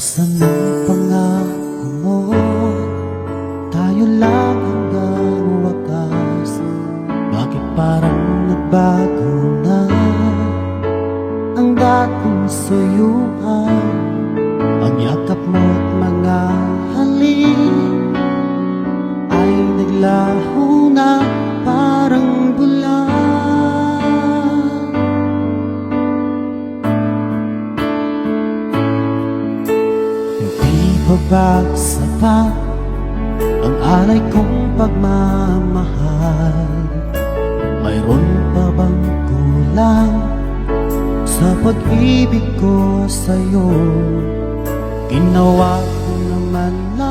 Asan ang pangako mo? Tayo lang hanggang wakas. Bakit parang nagbago na ang dating suyuan? Ang yakap mo't mga halik ay naglaho na parang bulan. Hindi pa ba sapat ang alay kong pagmamahal? Mayroon pa bang kulang sa pag-ibig ko sa'yo? Ginawa ko naman lang